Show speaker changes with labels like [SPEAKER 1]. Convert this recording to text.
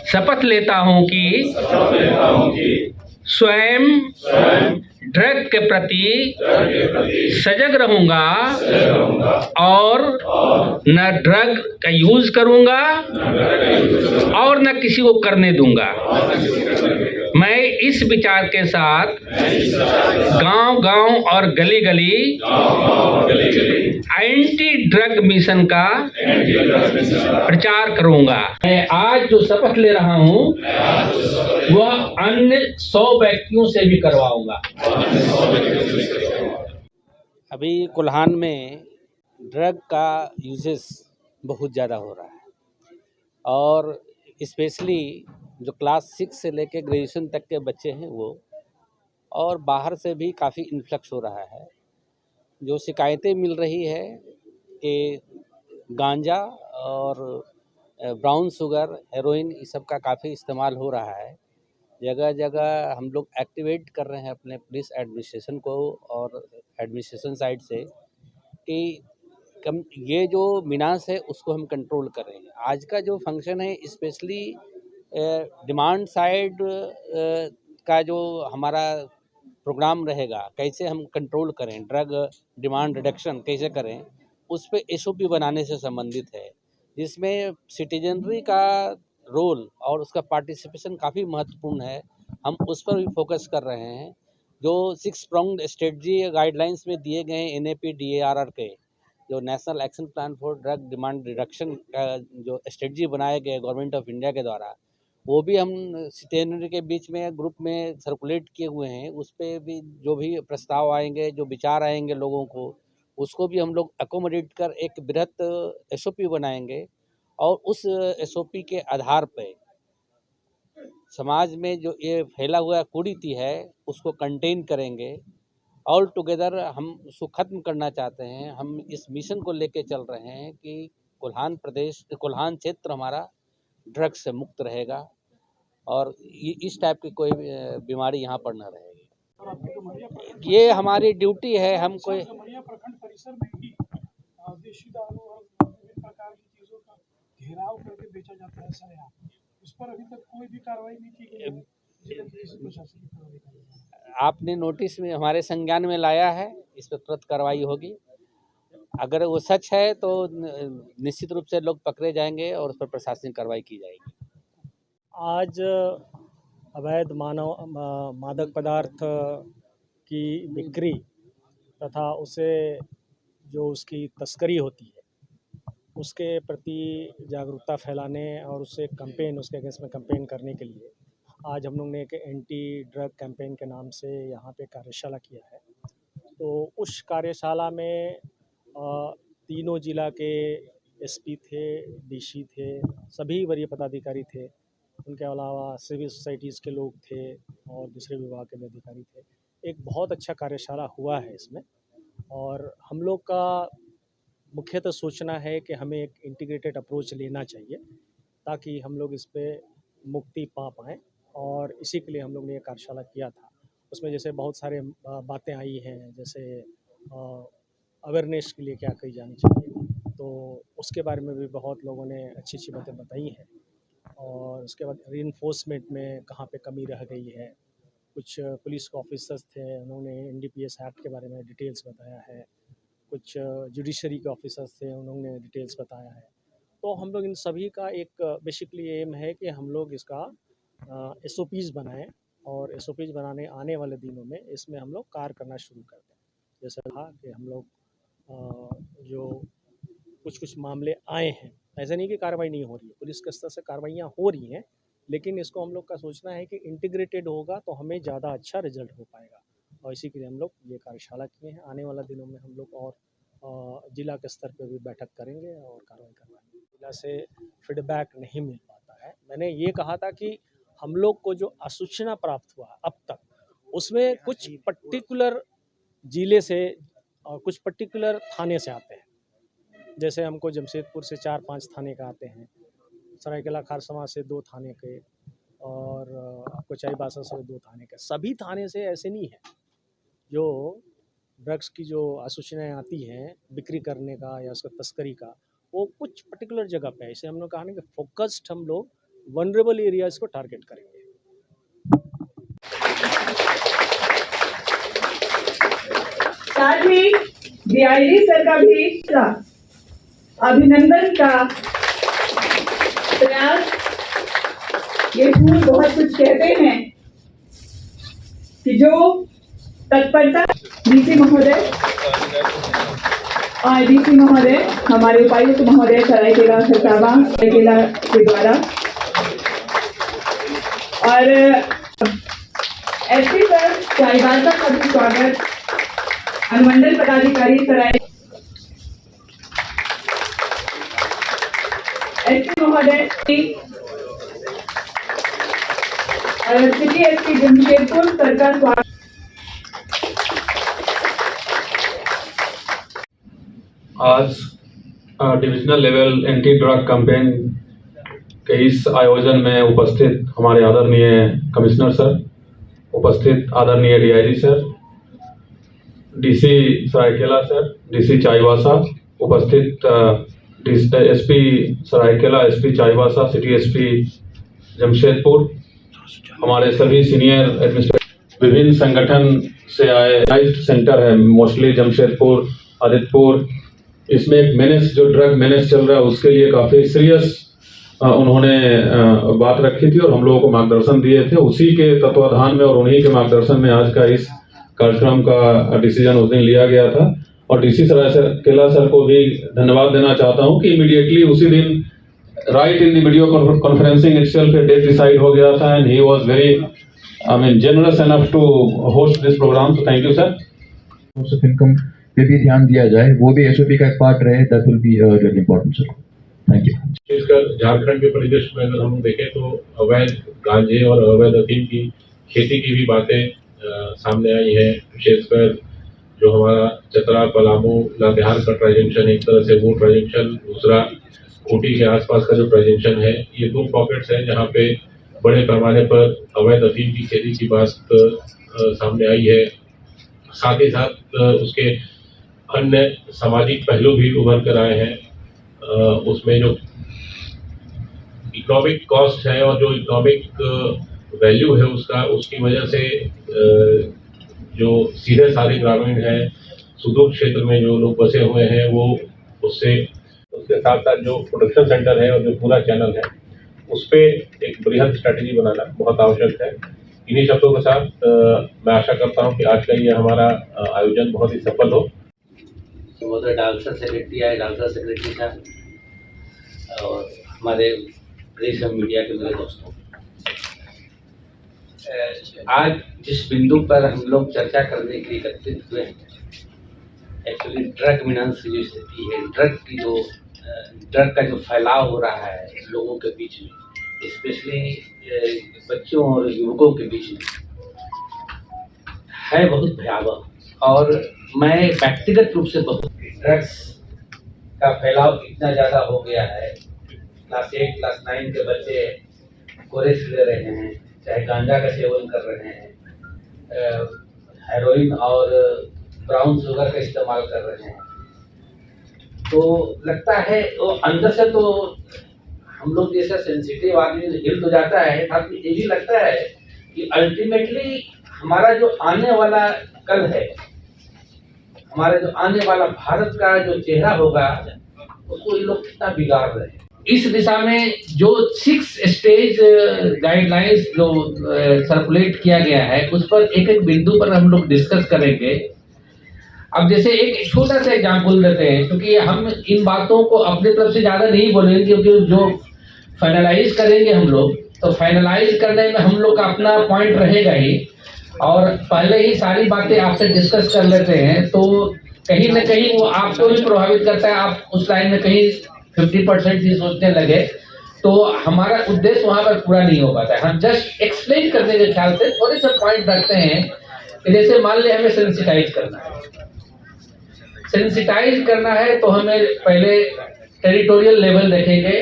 [SPEAKER 1] शपथ लेता हूं कि स्वयं ड्रग के प्रति सजग रहूंगा और न ड्रग का यूज करूंगा और न किसी को करने दूंगा। मैं इस विचार के साथ गांव-गांव और गली-गली एंटी ड्रग मिशन का प्रचार करूंगा। मैं आज जो शपथ ले रहा हूं वह अन्य 100 व्यक्तियों से भी करवाऊंगा।
[SPEAKER 2] अभी कोल्हान में ड्रग का यूजेस बहुत ज़्यादा हो रहा है और स्पेशली जो क्लास 6 से लेकर ग्रेजुएशन तक के बच्चे हैं वो, और बाहर से भी काफ़ी इन्फ्लक्स हो रहा है। जो शिकायतें मिल रही है कि गांजा और ब्राउन शुगर, हेरोइन, इस सब का काफ़ी इस्तेमाल हो रहा है। जगह जगह हम लोग एक्टिवेट कर रहे हैं अपने पुलिस एडमिनिस्ट्रेशन को और एडमिनिस्ट्रेशन साइड से कि कम ये जो मीनास है उसको हम कंट्रोल कर रहे हैं। आज का जो फंक्शन है स्पेशली डिमांड साइड का जो हमारा प्रोग्राम रहेगा, कैसे हम कंट्रोल करें, ड्रग डिमांड रिडक्शन कैसे करें, उस पे एसओपी बनाने से संबंधित है, जिसमें सिटीजनरी का रोल और उसका पार्टिसिपेशन काफ़ी महत्वपूर्ण है। हम उस पर भी फोकस कर रहे हैं। जो 6 प्रोंग्ड स्ट्रेटजी गाइडलाइंस में दिए गए हैं एनएपी डीएआरआर के, जो national action plan for drug demand reduction का जो स्ट्रेटजी बनाए गए गवर्नमेंट ऑफ इंडिया के द्वारा, वो भी हम सिटीजनरी के बीच में ग्रुप में सर्कुलेट किए हुए हैं। उस पर भी जो भी प्रस्ताव आएंगे, जो विचार आएंगे लोगों को, उसको भी हम लोग अकोमोडेट कर एक बृहत एसओपी बनाएंगे और उस एसओपी के आधार पे समाज में जो ये फैला हुआ कुरीति है उसको कंटेन करेंगे। ऑल टुगेदर हम उसको ख़त्म करना चाहते हैं। हम इस मिशन को लेके चल रहे हैं कि कोल्हान क्षेत्र हमारा ड्रग्स से मुक्त रहेगा और इस टाइप की कोई बीमारी यहाँ पर न रहेगी। ये हमारी ड्यूटी है। हम कोई
[SPEAKER 3] प्रखंड परिसर में ही देशी दारू और विभिन्न प्रकार की चीजों का घेराव करके बेचा जाता है सर, यहाँ उस पर अभी तक कोई भी कार्रवाई नहीं की गई है।
[SPEAKER 2] आपने नोटिस में हमारे संज्ञान में लाया है, इस पर तुरंत कार्रवाई होगी। अगर वो सच है तो निश्चित रूप से लोग पकड़े जाएंगे और उस पर प्रशासनिक कार्रवाई की जाएगी।
[SPEAKER 4] आज अवैध मादक पदार्थ की बिक्री तथा उसे जो उसकी तस्करी होती है उसके प्रति जागरूकता फैलाने और उससे कैंपेन, उसके अगेंस्ट में कैंपेन करने के लिए आज हम लोग ने एक एंटी ड्रग कैंपेन के नाम से यहाँ पे कार्यशाला किया है। तो उस कार्यशाला में तीनों जिला के एसपी थे, डीसी थे, सभी वरीय पदाधिकारी थे। उनके अलावा सिविल सोसाइटीज़ के लोग थे और दूसरे विभाग के अधिकारी थे। एक बहुत अच्छा कार्यशाला हुआ है इसमें, और हम लोग का मुख्यतः सोचना है कि हमें एक इंटीग्रेटेड अप्रोच लेना चाहिए ताकि हम लोग इस पर मुक्ति पा पाएँ, और इसी के लिए हम लोग ने ये कार्यशाला किया था। उसमें जैसे बहुत सारे बातें आई हैं, जैसे अवेयरनेस के लिए क्या कही जानी चाहिए, तो उसके बारे में भी बहुत लोगों ने अच्छी अच्छी बातें बताई हैं। और उसके बाद रीइंफोर्समेंट में कहाँ पे कमी रह गई है। कुछ पुलिस ऑफिसर्स थे, उन्होंने एनडीपीएस एक्ट के बारे में डिटेल्स बताया है। कुछ जुडिशरी के ऑफिसर्स थे, उन्होंने डिटेल्स बताया है। तो हम लोग इन सभी का एक बेसिकली एम है कि हम लोग इसका एसओपीज़ बनाएं, और एसओपीज़ बनाने आने वाले दिनों में इसमें हम लोग कार्य करना शुरू कर दें। जैसे कहा कि हम लोग जो कुछ मामले आए हैं, ऐसा नहीं कि कार्रवाई नहीं हो रही है, पुलिस के स्तर से कार्रवाइयाँ हो रही हैं, लेकिन इसको हम लोग का सोचना है कि इंटीग्रेटेड होगा तो हमें ज़्यादा अच्छा रिजल्ट हो पाएगा, और इसी के लिए हम लोग ये कार्यशाला किए हैं। आने वाला दिनों में हम लोग और जिला के स्तर पर भी बैठक करेंगे और कार्रवाई करवाएंगे। जिला से फीडबैक नहीं मिल पाता है। मैंने ये कहा था कि हम लोग को जो आसूचना प्राप्त हुआ अब तक, उसमें कुछ पर्टिकुलर जिले से और कुछ पर्टिकुलर थाने से आते हैं। जैसे हमको जमशेदपुर से 4-5 थाने का आते हैं, सरायकेला खारसमा से 2 थाने के, और आपको चाईबासा से 2 थाने के। सभी थाने से ऐसे नहीं है। जो ड्रग्स की जो आसूचनाएँ आती हैं बिक्री करने का या उसका तस्करी का, वो कुछ पर्टिकुलर जगह पे है। इसे हम लोग कहा ना कि फोकस्ड हम लोग वनरेबल एरियाज़ को टारगेट करेंगे।
[SPEAKER 5] साथ ही डीआईजी सर का भी अभिनंदन का प्रयास। ये फूल बहुत कुछ कहते हैं कि जो तत्परता डीसी महोदय और डीसी महोदय, हमारे उपायुक्त महोदय सरायकेला खरसावां सरायकेला के द्वारा, और एसपी सर चाईबासा का भी स्वागत, अनुमंडल पदाधिकारी सराय एसपी महोदय और सिटी एसपी जमशेदपुर सर का स्वागत।
[SPEAKER 6] आज divisional level anti drug campaign के इस आयोजन में उपस्थित हमारे आदरणीय कमिश्नर सर, उपस्थित आदरणीय DIG sir, DC Saraikela sir, DC Chaibasa, उपस्थित SP Saraikela, SP Chaibasa, city SP Jamshedpur, हमारे सभी सीनियर एडमिनिस्ट्रेटर, विभिन्न संगठन से आए सेंटर है, मोस्टली जमशेदपुर, आदित्यपुर। इसमें एक मेनेस, जो ड्रग मेनेस चल रहा है, उसके लिए काफ़ी सीरियस उन्होंने बात रखी थी और हम लोगों को मार्गदर्शन दिए थे। उसी के तत्वाधान में और उन्हीं के मार्गदर्शन में आज का इस कार्यक्रम का डिसीजन उस दिन लिया गया था। और डीसी सरायकेला सर को भी धन्यवाद देना चाहता हूं कि इमीडिएटली उसी दिन right in the video conferencing itself a date decide हो गया था, and he was very generous enough to host this program. So thank you sir.
[SPEAKER 7] Source of income पे भी ध्यान दिया जाए, वो भी एसओपी का एक पार्ट रहे, that will be really important sir. Thank you.
[SPEAKER 8] विशेषकर झारखंड के परिदृश्य में अगर हम देखें तो अवैध गांजे और अवैध अफीम की खेती की भी बातें सामने आई हैं। विशेषकर जो हमारा चतरा, पलामू, लातेहार का ट्रांजेक्शन, एक तरह से वो ट्रांजेक्शन, दूसरा कोटी के आसपास का जो ट्रांजेक्शन है, ये दो पॉकेट्स हैं जहाँ पे बड़े पैमाने पर अवैध अफीम की खेती की बात सामने आई है। साथ ही साथ उसके अन्य सामाजिक पहलू भी उभर कर आए हैं। उसमें जो इकोनॉमिक कॉस्ट है और जो इकोनॉमिक वैल्यू है उसका, उसकी वजह से जो सीधे साधे ग्रामीण हैं, सुदूर क्षेत्र में जो लोग बसे हुए हैं, वो उससे, उसके साथ साथ जो प्रोडक्शन सेंटर है और जो पूरा चैनल है, उस पर एक बृहद स्ट्रैटेजी बनाना बहुत आवश्यक है। इन्हीं शब्दों के साथ मैं आशा करता हूं कि आज का ये हमारा आयोजन बहुत ही सफल हो।
[SPEAKER 2] उधर डालसा सेक्रेटरी आए, डालसा सेक्रेटरी साहब और हमारे प्रेस और मीडिया के मेरे दोस्तों, आज जिस बिंदु पर हम लोग चर्चा करने के लिए एकत्रित हुए हैं, एक्चुअली ड्रग मिनांस की जो स्थिति है, ड्रग का जो फैलाव हो रहा है लोगों के बीच में, स्पेशली बच्चों और युवकों के बीच में, है बहुत भयावह। और मैं व्यक्तिगत रूप से बहुत, ड्रग्स का फैलाव इतना ज़्यादा हो गया है, क्लास 8, क्लास 9 के बच्चे कोरेस ले रहे हैं, चाहे गांजा का सेवन कर रहे हैं, हेरोइन और ब्राउन शुगर का इस्तेमाल कर रहे हैं। तो लगता है वो अंदर से तो हम लोग जैसा सेंसिटिव आदमी हिल तो जाता है, साथ में ये भी लगता है कि अल्टीमेटली हमारा जो आने वाला कल है, हमारे जो आने वाला भारत का जो चेहरा होगा, उसको ये लोग कितना बिगाड़ रहे हैं। इस दिशा में जो 6 स्टेज गाइडलाइंस जो सर्कुलेट किया गया है, उस पर एक एक बिंदु पर हम लोग डिस्कस करेंगे। अब जैसे एक छोटा सा एग्जाम्पल देते हैं, क्योंकि हम इन बातों को अपनी तरफ से ज़्यादा नहीं बोलेंगे, क्योंकि जो फाइनलाइज करेंगे हम लोग, तो फाइनलाइज करने में हम लोग का अपना पॉइंट रहेगा ही, और पहले ही सारी बातें आपसे डिस्कस कर लेते हैं, तो कहीं ना कहीं वो आपको भी प्रभावित करता है। आप उस लाइन में कहीं 50% ही सोचने लगे, तो हमारा उद्देश्य वहाँ पर पूरा नहीं हो पाता है। हम जस्ट एक्सप्लेन करने के ख्याल से थोड़े से पॉइंट रखते हैं कि जैसे मान ले हमें सेंसिटाइज करना है, तो हमें पहले टेरिटोरियल लेवल देखेंगे।